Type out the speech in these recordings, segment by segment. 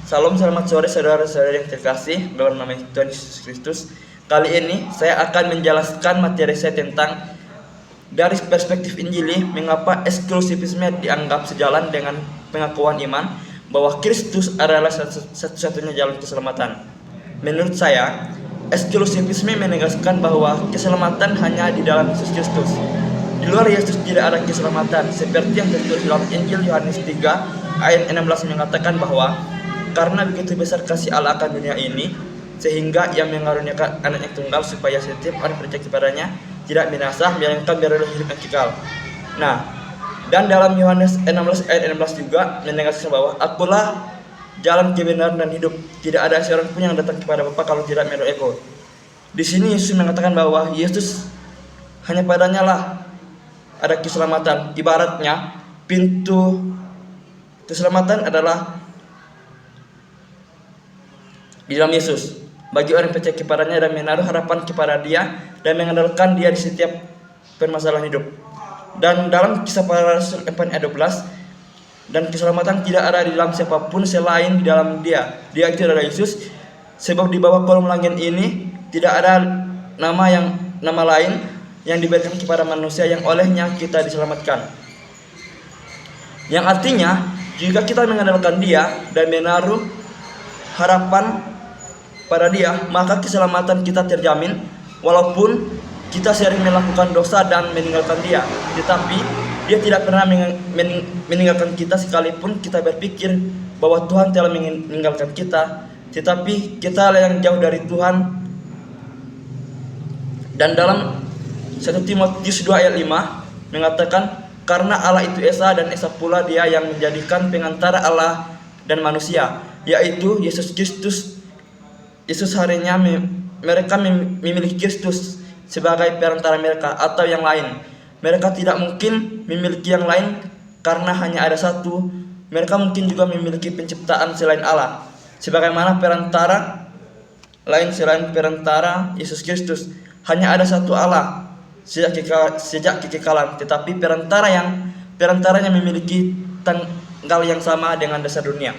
Salam, selamat sore saudara-saudara yang terkasih dalam nama Tuhan Yesus Kristus. Kali ini saya akan menjelaskan materi saya tentang dari perspektif Injili mengapa eksklusivisme dianggap sejalan dengan pengakuan iman bahwa Kristus adalah satu-satunya jalan keselamatan. Menurut saya, eksklusivisme menegaskan bahwa keselamatan hanya di dalam Yesus Kristus. Di luar Yesus tidak ada keselamatan, seperti yang tertulis dalam Injil Yohanes 3 ayat 16 mengatakan bahwa karena begitu besar kasih Allah akan dunia ini, sehingga Ia mengaruniakan Anak yang tunggal supaya setiap orang percaya kepadanya tidak binasa, melainkan beroleh hidup yang kekal. Nah, dan dalam Yohanes 16 ayat 16 juga menegaskan bahwa Akulah jalan kebenaran dan hidup. Tidak ada seorang pun yang datang kepada Bapa kalau tidak melalui Aku. Di sini Yesus mengatakan bahwa Yesus hanya padanya lah ada keselamatan. Ibaratnya pintu keselamatan adalah di dalam Yesus. Bagi orang yang percaya kepadanya dan menaruh harapan kepada Dia dan mengandalkan Dia di setiap permasalahan hidup. Dan dalam Kisah Para Rasul 4 ayat 12, dan keselamatan tidak ada di dalam siapapun selain di dalam Dia. Dia itu adalah Yesus. Sebab di bawah kolong langit ini tidak ada nama lain yang diberikan kepada manusia yang olehnya kita diselamatkan. Yang artinya, jika kita mengandalkan Dia dan menaruh harapan pada Dia, maka keselamatan kita terjamin walaupun kita sering melakukan dosa dan meninggalkan Dia. Tetapi Dia tidak pernah meninggalkan kita sekalipun kita berpikir bahwa Tuhan telah meninggalkan kita, tetapi kita yang jauh dari Tuhan. Dan dalam 1 Timotius 2 ayat 5 mengatakan, karena Allah itu Esa dan Esa pula Dia yang menjadikan pengantara Allah dan manusia, yaitu Yesus Kristus. Yesus harinya mereka memiliki Kristus sebagai perantara mereka atau yang lain. Mereka tidak mungkin memiliki yang lain karena hanya ada satu. Mereka mungkin juga memiliki penciptaan selain Allah, sebagaimana perantara lain selain perantara Yesus Kristus. Hanya ada satu Allah sejak kekekalan, tetapi perantaranya memiliki tanggal yang sama dengan dasar dunia.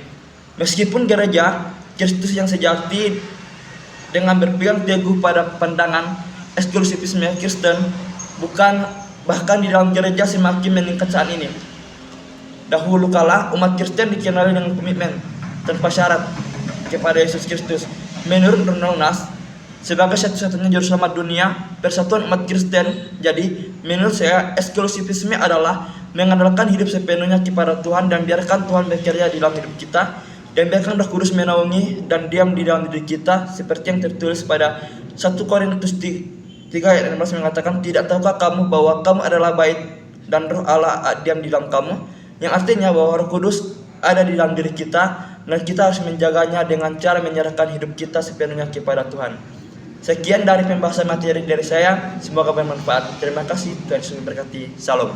Meskipun gereja Kristus yang sejati dengan berpegang teguh pada pandangan eksklusivisme Kristen, bahkan di dalam gereja semakin meningkat saat ini. Dahulu kala umat Kristen dikenali dengan komitmen tanpa syarat kepada Yesus Kristus. Menurut Ronald Nash, sebagai satu-satunya juru selamat dunia, persatuan umat Kristen. Jadi, menurut saya eksklusivisme adalah mengandalkan hidup sepenuhnya kepada Tuhan dan biarkan Tuhan bekerja di dalam hidup kita. Dan biarkan Roh Kudus menaungi dan diam di dalam diri kita, seperti yang tertulis pada 1 Korintus 3 ayat 16 mengatakan, tidak tahukah kamu bahwa kamu adalah bait dan Roh Allah diam di dalam kamu? Yang artinya bahwa Roh Kudus ada di dalam diri kita dan kita harus menjaganya dengan cara menyerahkan hidup kita sepenuhnya kepada Tuhan. Sekian dari pembahasan materi dari saya, semoga bermanfaat. Terima kasih, Tuhan Yesus memberkati. Salam.